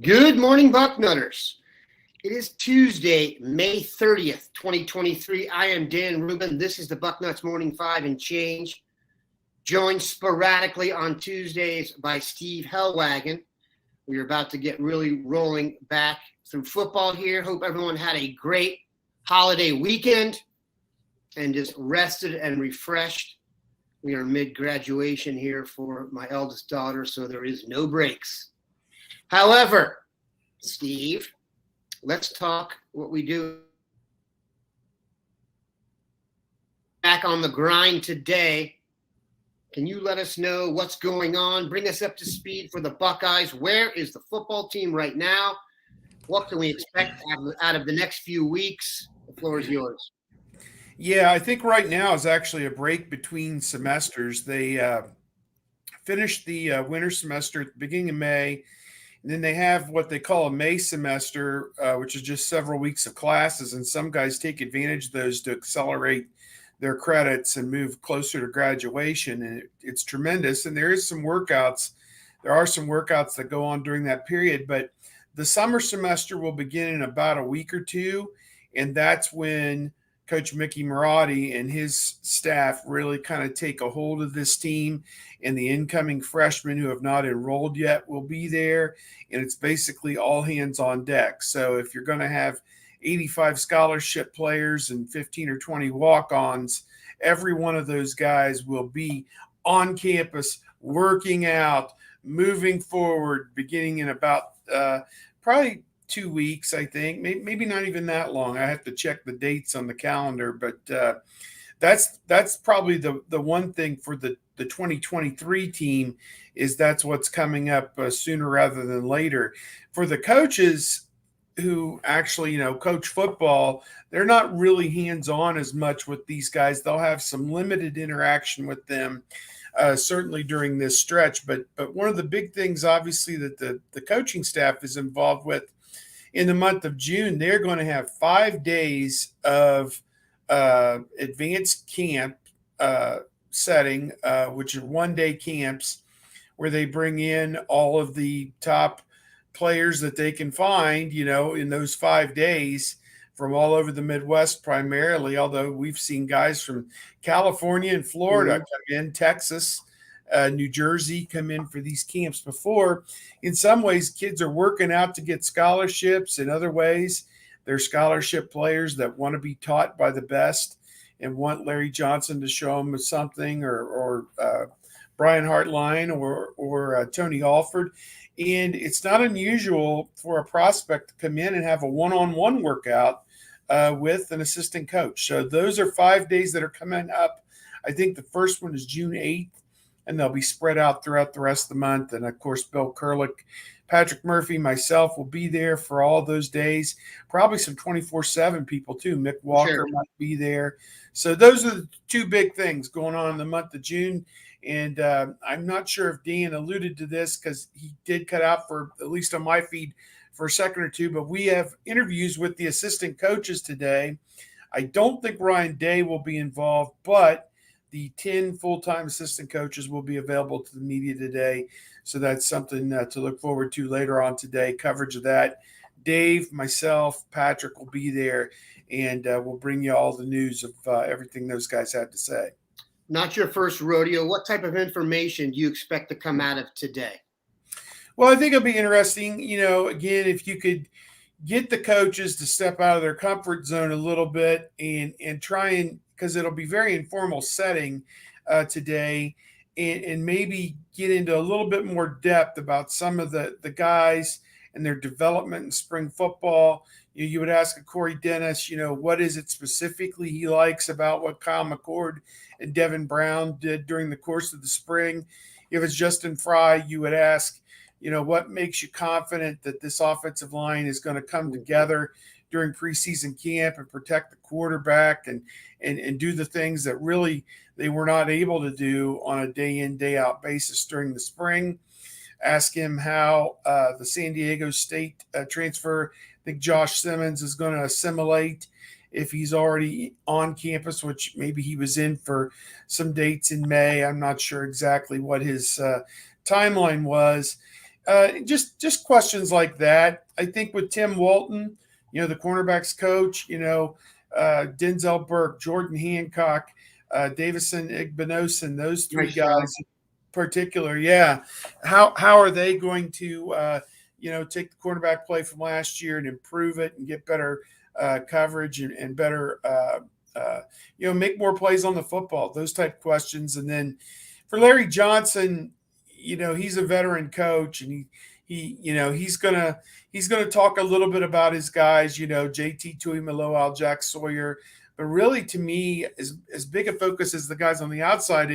Good morning, Bucknutters. It is Tuesday, May 30th, 2023. I am Dan Rubin. This is the Bucknuts Morning Five and Change, joined sporadically on Tuesdays by Steve Helwagen. We're about to get really rolling back through football here. Hope everyone had a great holiday weekend and just rested and refreshed. We are mid-graduation here for my eldest daughter, so there is no breaks. However, Steve, let's talk what we do. Back on the grind today. Can you let us know what's going on? Bring us up to speed for the Buckeyes. Where is the football team right now? What can we expect out of the next few weeks? The floor is yours. Yeah, I think right now is actually a break between semesters. They finished the winter semester at the beginning of May. And then they have what they call a May semester, which is just several weeks of classes. And some guys take advantage of those to accelerate their credits and move closer to graduation. And it's tremendous. And there is some workouts. There are some workouts that go on during that period. But the summer semester will begin in about a week or two. And that's when Coach Mickey Marotti and his staff really kind of take a hold of this team, and the incoming freshmen who have not enrolled yet will be there, and it's basically all hands on deck. So if you're going to have 85 scholarship players and 15 or 20 walk-ons, every one of those guys will be on campus working out, moving forward, beginning in about probably 2 weeks, I think, maybe not even that long. I have to check the dates on the calendar, but that's probably the one thing for the 2023 team is that's what's coming up sooner rather than later. For the coaches who actually, coach football, they're not really hands-on as much with these guys. They'll have some limited interaction with them, certainly during this stretch. But one of the big things, obviously, that the coaching staff is involved with in the month of June, they're going to have 5 days of advanced camp setting, which are one-day camps where they bring in all of the top players that they can find, in those 5 days from all over the Midwest primarily, although we've seen guys from California and Florida come in, Texas, New Jersey come in for these camps before. In some ways, kids are working out to get scholarships. In other ways, they're scholarship players that want to be taught by the best and want Larry Johnson to show them something, or Brian Hartline or Tony Alford. And it's not unusual for a prospect to come in and have a one-on-one workout with an assistant coach. So those are 5 days that are coming up. I think the first one is June 8th. And they'll be spread out throughout the rest of the month. And, of course, Bill Kurlick, Patrick Murphy, myself will be there for all those days. Probably some 24/7 people, too. Mick Walker might be there. So those are the two big things going on in the month of June. And I'm not sure if Dan alluded to this because he did cut out for, at least on my feed, for a second or two. But we have interviews with the assistant coaches today. I don't think Ryan Day will be involved, but the 10 full-time assistant coaches will be available to the media today. So that's something to look forward to later on today, coverage of that. Dave, myself, Patrick will be there, and we'll bring you all the news of everything those guys had to say. Not your first rodeo. What type of information do you expect to come out of today? Well, I think it'll be interesting. Again, if you could get the coaches to step out of their comfort zone a little bit and try and, because it'll be very informal setting today, and maybe get into a little bit more depth about some of the guys and their development in spring football. You would ask Corey Dennis, what is it specifically he likes about what Kyle McCord and Devin Brown did during the course of the spring. If it's Justin Fry, you would ask, what makes you confident that this offensive line is going to come together during preseason camp and protect the quarterback and do the things that really they were not able to do on a day in, day out basis during the spring. Ask him how the San Diego State transfer, I think Josh Simmons, is going to assimilate if he's already on campus, which maybe he was in for some dates in May. I'm not sure exactly what his timeline was. Just questions like that. I think with Tim Walton, the cornerbacks coach, Denzel Burke, Jordan Hancock, Davison Igbinosin, those three Nice job. guys in particular. Yeah. How are they going to, take the quarterback play from last year and improve it and get better coverage and better, make more plays on the football, those type of questions. And then for Larry Johnson, he's a veteran coach, and he's gonna talk a little bit about his guys, JT Tuimoloau, Jack Sawyer, but really to me, as big a focus as the guys on the outside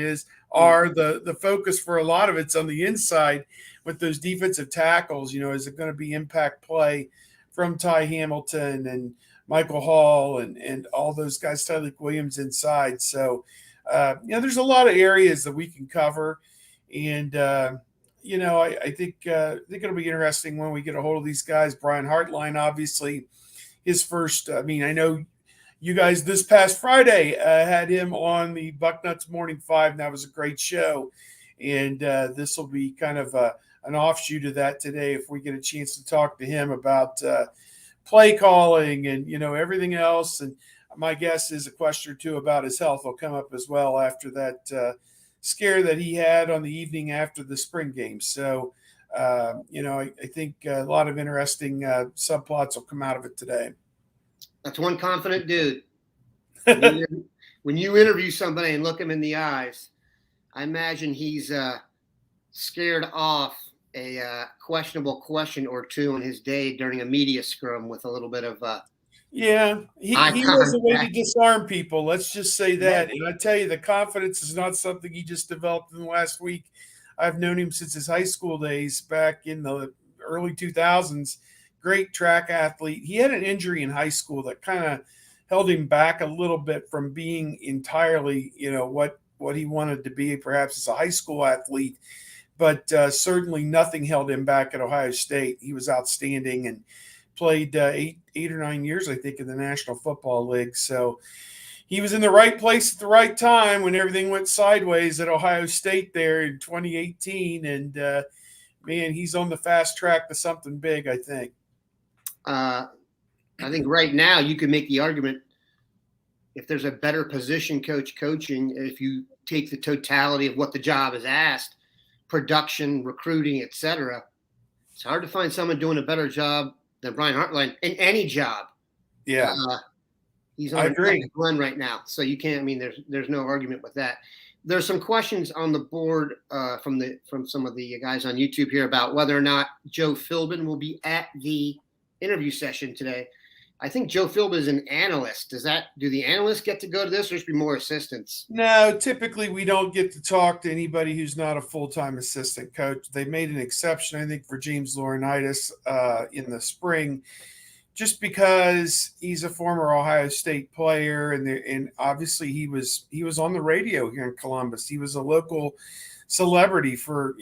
are the focus for a lot of it's on the inside with those defensive tackles. Is it going to be impact play from Ty Hamilton and Michael Hall and all those guys, Tyleek Williams inside? So there's a lot of areas that we can cover. And, I think it'll be interesting when we get a hold of these guys. Brian Hartline, obviously, his first. I know you guys this past Friday had him on the Bucknuts Morning Five, and that was a great show. And this will be kind of an offshoot of that today if we get a chance to talk to him about play calling and, everything else. And my guess is a question or two about his health will come up as well after that scare that he had on the evening after the spring game. So, I think a lot of interesting subplots will come out of it today. That's one confident dude. When you interview somebody and look him in the eyes, I imagine he's scared off a questionable question or two on his day during a media scrum with a little bit of he has a way to disarm people. Let's just say that. And I tell you, the confidence is not something he just developed in the last week. I've known him since his high school days back in the early 2000s. Great track athlete. He had an injury in high school that kind of held him back a little bit from being entirely, what he wanted to be perhaps as a high school athlete. But certainly nothing held him back at Ohio State. He was outstanding and played 8 or 9 years, I think, in the National Football League. So he was in the right place at the right time when everything went sideways at Ohio State there in 2018. And, man, he's on the fast track to something big, I think. I think right now you can make the argument if there's a better position coach coaching, if you take the totality of what the job is asked, production, recruiting, etc., it's hard to find someone doing a better job than Brian Hartline in any job. Yeah. He's on a run right now. So you can't, there's no argument with that. There's some questions on the board from some of the guys on YouTube here about whether or not Joe Philbin will be at the interview session today. I think Joe Philbin is an analyst. Do the analysts get to go to this, or should be more assistants? No, typically we don't get to talk to anybody who's not a full-time assistant coach. They made an exception, I think, for James Laurinaitis in the spring, just because he's a former Ohio State player, and obviously he was on the radio here in Columbus. He was a local celebrity for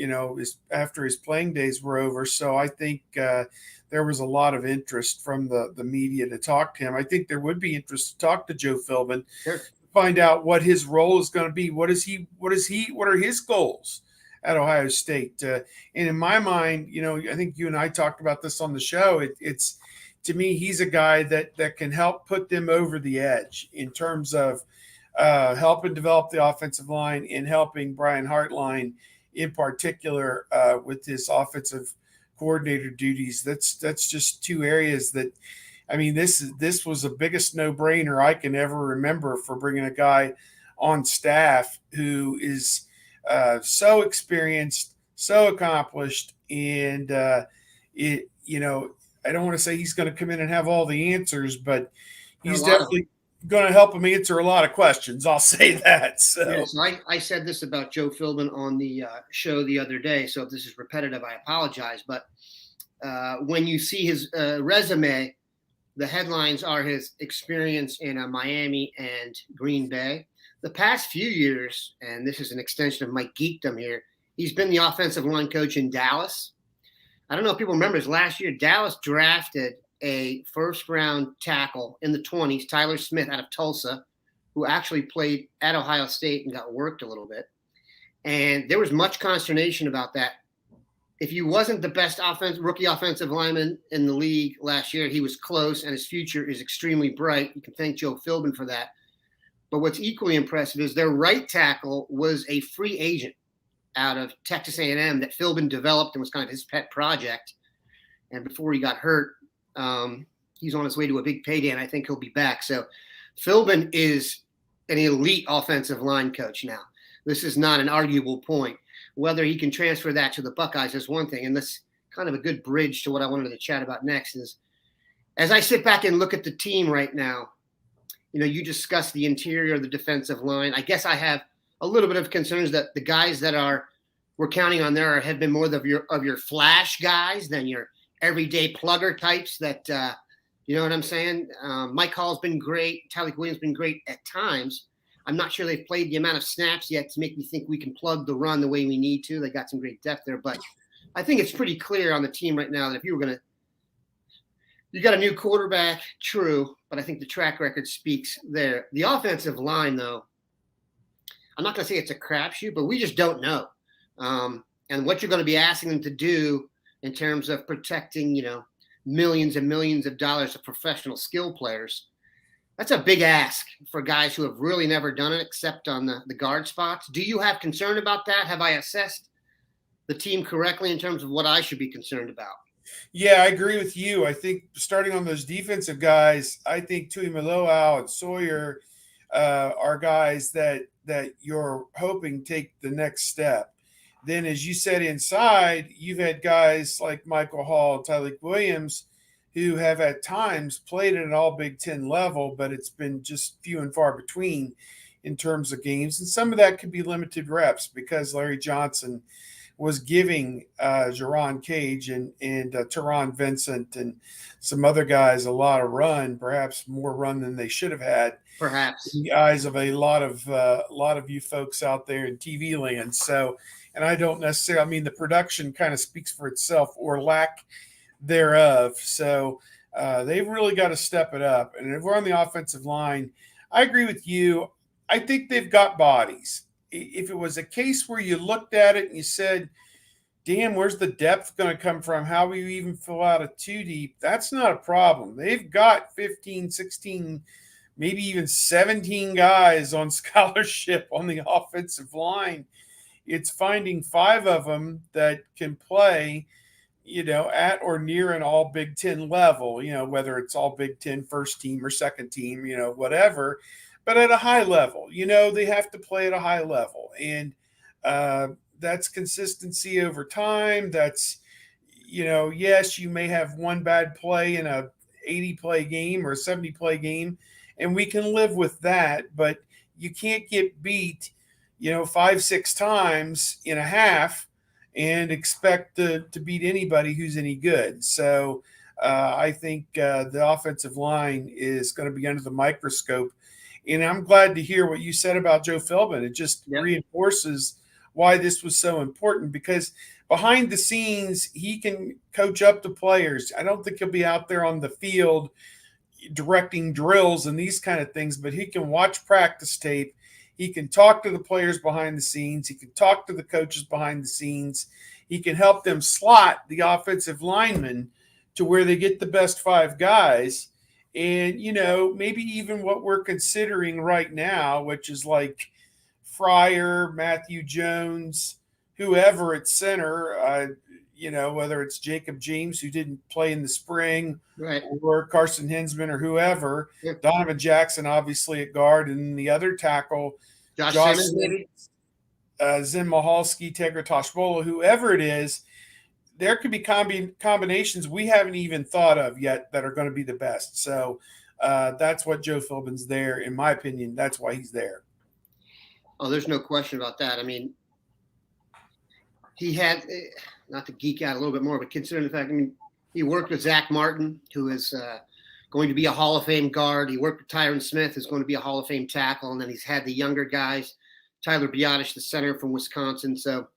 after his playing days were over. So I think there was a lot of interest from the media to talk to him. I think there would be interest to talk to Joe Philbin, sure, find out what his role is going to be. What are his goals at Ohio State? And in my mind, I think you and I talked about this on the show. It's to me, he's a guy that can help put them over the edge in terms of helping develop the offensive line and helping Brian Hartline in particular with his offensive coordinator duties. That's just two areas that, this was the biggest no-brainer I can ever remember for bringing a guy on staff who is so experienced, so accomplished, and I don't want to say he's going to come in and have all the answers, but he's definitely going to help him answer a lot of questions. I'll say that. So, yes, I said this about Joe Philbin on the show the other day. So if this is repetitive, I apologize. But when you see his resume, the headlines are his experience in Miami and Green Bay. The past few years, and this is an extension of my geekdom here, he's been the offensive line coach in Dallas. I don't know if people remember this. Last year, Dallas drafted a first-round tackle in the 20s, Tyler Smith out of Tulsa, who actually played at Ohio State and got worked a little bit. And there was much consternation about that if he wasn't the best rookie offensive lineman in the league last year, he was close, and his future is extremely bright. You can thank Joe Philbin for that. But what's equally impressive is their right tackle was a free agent out of Texas A&M that Philbin developed and was kind of his pet project. And before he got hurt, he's on his way to a big payday, and I think he'll be back. So Philbin is an elite offensive line coach now. This is not an arguable point. Whether he can transfer that to the Buckeyes is one thing, and this kind of a good bridge to what I wanted to chat about next is, as I sit back and look at the team right now, you discussed the interior of the defensive line. I guess I have a little bit of concerns that the guys that we're counting on there have been more of your flash guys than your everyday plugger types that, you know what I'm saying? Mike Hall's been great. Tyler Williams been great at times. I'm not sure they've played the amount of snaps yet to make me think we can plug the run the way we need to. They got some great depth there, but I think it's pretty clear on the team right now that if you got a new quarterback, true, but I think the track record speaks there. The offensive line, though, I'm not going to say it's a crapshoot, but we just don't know. And what you're going to be asking them to do in terms of protecting, millions and millions of dollars of professional skill players, that's a big ask for guys who have really never done it except on the guard spots. Do you have concern about that? Have I assessed the team correctly in terms of what I should be concerned about? Yeah, I agree with you. I think starting on those defensive guys, I think Tui Maloau and Sawyer are guys that you're hoping take the next step. Then, as you said, inside, you've had guys like Michael Hall, Tyleik Williams, who have at times played at an all Big Ten level, but it's been just few and far between in terms of games. And some of that could be limited reps because Larry Johnson was giving Jerron Cage and Teron Vincent and some other guys a lot of run, perhaps more run than they should have had. Perhaps in the eyes of a lot of you folks out there in TV land. So, and I don't necessarily, the production kind of speaks for itself or lack thereof. So they've really got to step it up. And if we're on the offensive line, I agree with you. I think they've got bodies. If it was a case where you looked at it and you said, damn, where's the depth going to come from? How will you even fill out a 2 deep? That's not a problem. They've got 15, 16, maybe even 17 guys on scholarship on the offensive line. It's finding 5 of them that can play, at or near an all Big Ten level, whether it's all Big Ten first team or second team, whatever, but at a high level. They have to play at a high level. And that's consistency over time. That's, yes, you may have one bad play in a 80-play game or a 70-play game, and we can live with that, but you can't get beat, 5-6 times in a half and expect to beat anybody who's any good. So I think the offensive line is going to be under the microscope. And I'm glad to hear what you said about Joe Philbin. It just reinforces why this was so important, because behind the scenes, he can coach up the players. I don't think he'll be out there on the field directing drills and these kind of things, but he can watch practice tape. He can talk to the players behind the scenes. He can talk to the coaches behind the scenes. He can help them slot the offensive linemen to where they get the best 5 guys. And, maybe even what we're considering right now, which is like Fryer, Matthew Jones, whoever at center, whether it's Jacob James, who didn't play in the spring, right, or Carson Hinsman or whoever, Donovan Jackson, obviously at guard, and the other tackle, Josh Simmons, maybe? Zim Mahalski, Tegra Toshbola, whoever it is, there could be combinations we haven't even thought of yet that are going to be the best. So that's what Joe Philbin's there. In my opinion, that's why he's there. Oh, there's no question about that. He had, not to geek out a little bit more, but considering the fact, he worked with Zach Martin, who is going to be a Hall of Fame guard. He worked with Tyron Smith, who's going to be a Hall of Fame tackle. And then he's had the younger guys, Tyler Biotish, the center from Wisconsin. So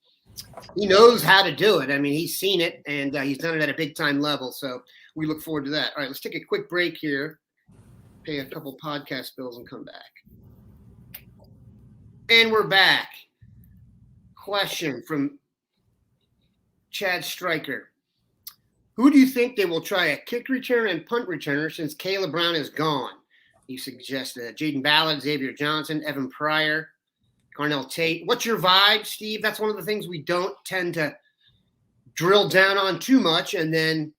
he knows how to do it. He's seen it, and he's done it at a big-time level. So we look forward to that. All right, let's take a quick break here, pay a couple podcast bills, and come back. And we're back. Question from Chad Stryker. Who do you think they will try a kick return and punt returner since Caleb Brown is gone? He suggested Jaden Ballard, Xavier Johnson, Evan Pryor, Carnell Tate. What's your vibe, Steve? That's one of the things we don't tend to drill down on too much. And then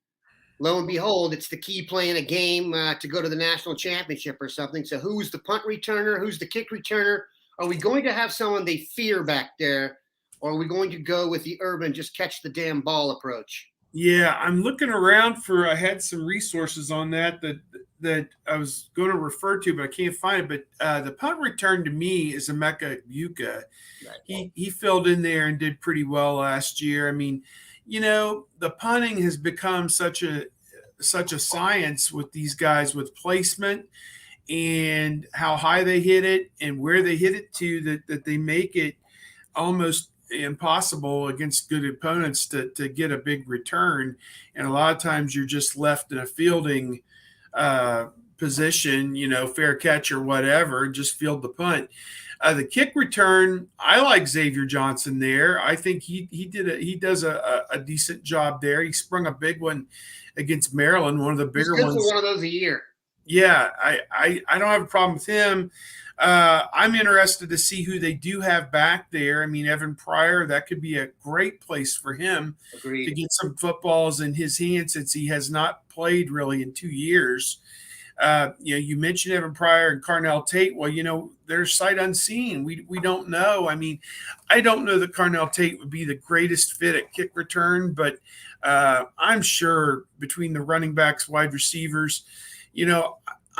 lo and behold, it's the key play in a game to go to the national championship or something. So who's the punt returner? Who's the kick returner? Are we going to have someone they fear back there? Or are we going to go with the urban, just catch the damn ball approach? Yeah, I'm looking around I had some resources on that I was going to refer to, but I can't find it. But the punt return to me is Emeka Yuka. Right. He filled in there and did pretty well last year. I mean, the punting has become such a science with these guys with placement and how high they hit it and where they hit it to that they make it almost impossible against good opponents to get a big return. And a lot of times you're just left in a fielding position, fair catch or whatever, just field the punt. The kick return, I like Xavier Johnson there. I think he does a decent job there. He sprung a big one against Maryland, one of the bigger ones. One of those a year. Yeah, I don't have a problem with him. I'm interested to see who they do have back there. I mean, Evan Pryor, that could be a great place for him Agreed. To get some footballs in his hands since he has not played really in 2 years. You mentioned Evan Pryor and Carnell Tate. Well, they're sight unseen. We don't know. I mean, I don't know that Carnell Tate would be the greatest fit at kick return, but I'm sure between the running backs, wide receivers,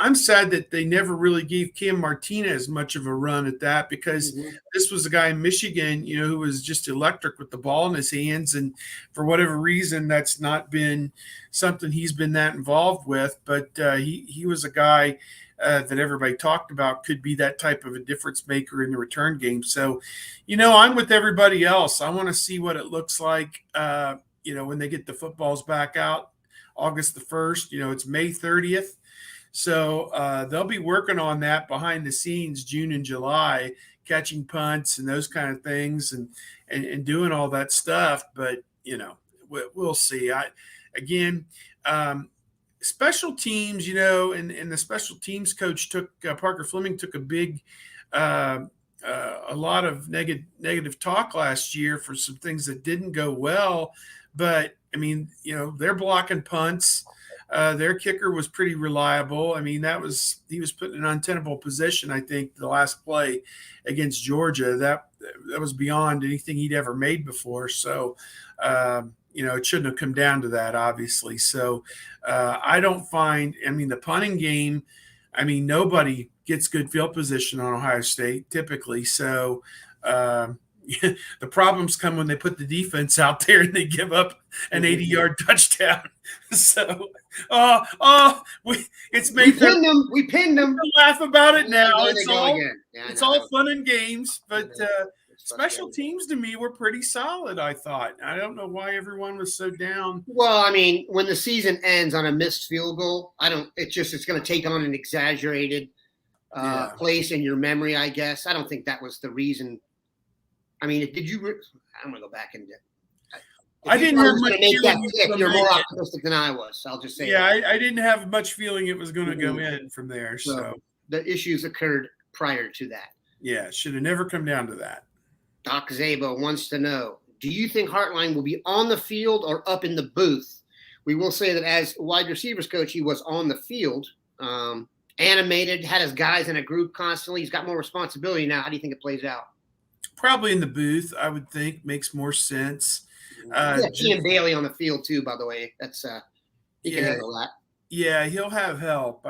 I'm sad that they never really gave Cam Martinez much of a run at that because this was a guy in Michigan, who was just electric with the ball in his hands. And for whatever reason, that's not been something he's been that involved with. But he was a guy that everybody talked about could be that type of a difference maker in the return game. So, I'm with everybody else. I want to see what it looks like, when they get the footballs back out August the 1st. It's May 30th. So they'll be working on that behind the scenes, June and July, catching punts and those kind of things and doing all that stuff. But, we'll see. Special teams, and the special teams coach Parker Fleming took a big a lot of negative talk last year for some things that didn't go well. But, I mean, they're blocking punts. Their kicker was pretty reliable. I mean, he was put in an untenable position, I think, the last play against Georgia. That was beyond anything he'd ever made before. So, it shouldn't have come down to that, obviously. So I don't find – the punting game, nobody gets good field position on Ohio State typically. So the problems come when they put the defense out there and they give up an 80-yard touchdown. So, it's made we pinned them. Laugh about it now. It's all fun and games, but special teams to me were pretty solid, I thought. I don't know why everyone was so down. Well, when the season ends on a missed field goal, it's going to take on an exaggerated place in your memory, I guess. I don't think that was the reason. I'm going to go back and I didn't have much feeling. You're more optimistic than I was. I'll just say. Yeah, I didn't have much feeling it was going to go in from there. So the issues occurred prior to that. Yeah, should have never come down to that. Doc Zabo wants to know, do you think Hartline will be on the field or up in the booth? We will say that as wide receivers coach, he was on the field, animated, had his guys in a group constantly. He's got more responsibility now. How do you think it plays out? Probably in the booth, I would think, makes more sense. Ian Bailey on the field too, by the way. That's he can handle that. Yeah, he'll have help.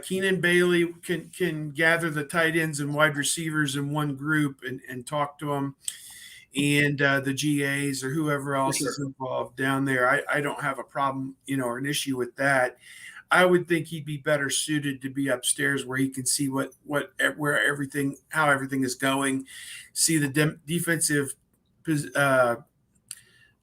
Keenan Bailey can gather the tight ends and wide receivers in one group and talk to them, and the GAs or whoever else is involved down there. I don't have a problem, or an issue with that. I would think he'd be better suited to be upstairs where he can see how everything is going, see the defensive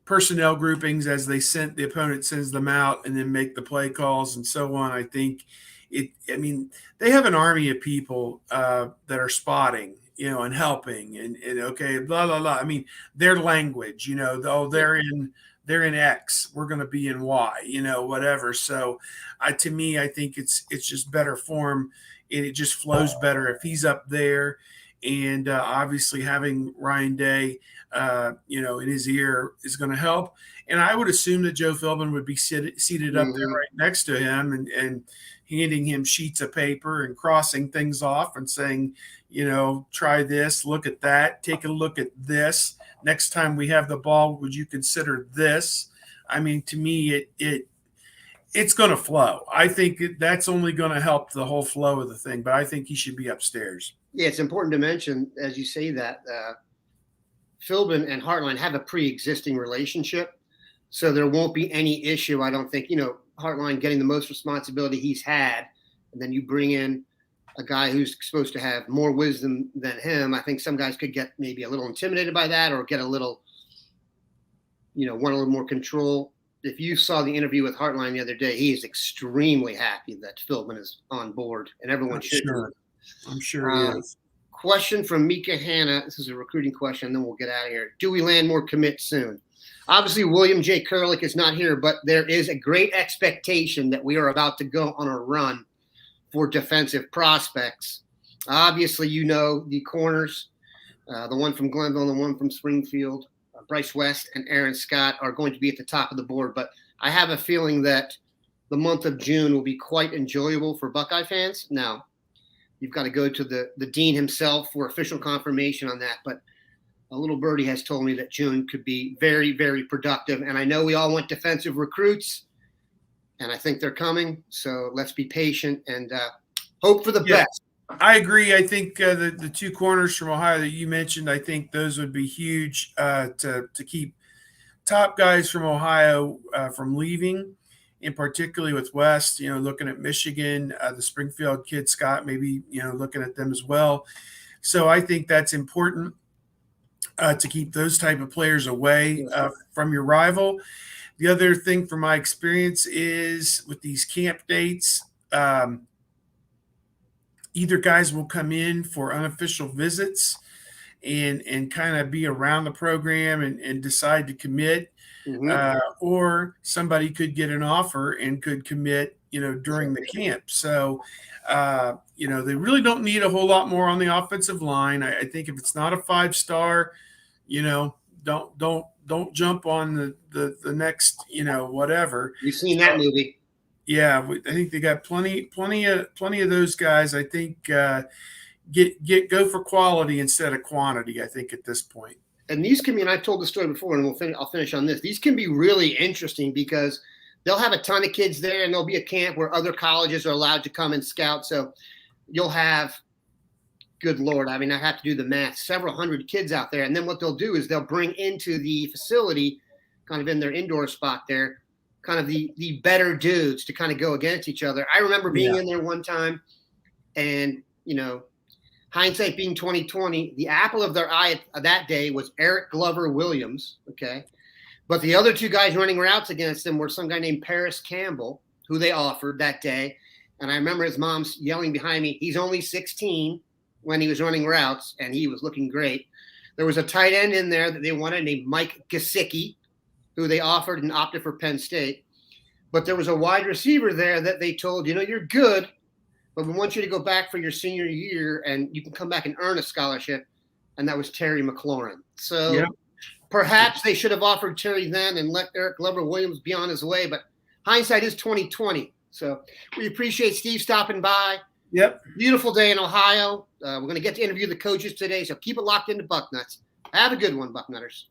personnel groupings as the opponent sends them out, and then make the play calls and so on. I think they have an army of people that are spotting, and helping and okay, blah, blah, blah. I mean, their language, though they're in X, we're going to be in Y, whatever. So to me, I think it's just better form. It just flows better if he's up there. And obviously having Ryan Day, in his ear is going to help. And I would assume that Joe Philbin would be seated up there right next to him and handing him sheets of paper and crossing things off and saying, try this, look at that, take a look at this. Next time we have the ball, would you consider this? I mean, to me, it's going to flow. I think that's only going to help the whole flow of the thing, but I think he should be upstairs. Yeah, it's important to mention, as you say that, Philbin and Hartline have a pre-existing relationship, so there won't be any issue, I don't think. Hartline getting the most responsibility he's had, and then you bring in a guy who's supposed to have more wisdom than him. I think some guys could get maybe a little intimidated by that or get a little, want a little more control. If you saw the interview with Hartline the other day, he is extremely happy that Philbin is on board, and everyone should. Sure. I'm sure he is. Question from Mika Hanna. This is a recruiting question, and then we'll get out of here. Do we land more commits soon? Obviously, William J. Kurlick is not here, but there is a great expectation that we are about to go on a run for defensive prospects. Obviously, the corners, the one from Glenville and the one from Springfield, Bryce West and Aaron Scott are going to be at the top of the board. But I have a feeling that the month of June will be quite enjoyable for Buckeye fans. Now, you've got to go to the dean himself for official confirmation on that. But a little birdie has told me that June could be very, very productive. And I know we all want defensive recruits, and I think they're coming. So let's be patient and hope for the best. I agree. I think the two corners from Ohio that you mentioned, I think those would be huge to keep top guys from Ohio from leaving, and particularly with West, looking at Michigan, the Springfield kid, Scott, maybe, looking at them as well. So I think that's important to keep those type of players away from your rival. The other thing from my experience is with these camp dates, either guys will come in for unofficial visits and kind of be around the program and decide to commit, or somebody could get an offer and could commit, during the camp. So, they really don't need a whole lot more on the offensive line. I think if it's not a 5-star, don't jump on the next, whatever. You've seen that movie. Yeah, I think they got plenty of those guys. I think go for quality instead of quantity. I think at this point. And these can be, and I've told the story before, and I'll finish on this. These can be really interesting because they'll have a ton of kids there, and there'll be a camp where other colleges are allowed to come and scout. So you'll have, good Lord, I mean, I have to do the math, several hundred kids out there. And then what they'll do is they'll bring into the facility, kind of in their indoor spot there, kind of the better dudes to kind of go against each other. I remember being in there one time, and, hindsight being 2020, the apple of their eye that day was Eric Glover Williams, okay? But the other two guys running routes against him were some guy named Paris Campbell, who they offered that day. And I remember his mom's yelling behind me, he's only 16 when he was running routes, and he was looking great. There was a tight end in there that they wanted named Mike Gesicki, who they offered and opted for Penn State. But there was a wide receiver there that they told, you're good, but we want you to go back for your senior year and you can come back and earn a scholarship. And that was Terry McLaurin. So perhaps they should have offered Terry then and let Eric Glover Williams be on his way. But hindsight is 2020. So we appreciate Steve stopping by. Yep. Beautiful day in Ohio. We're going to get to interview the coaches today. So keep it locked into Bucknuts. Have a good one, Bucknutters.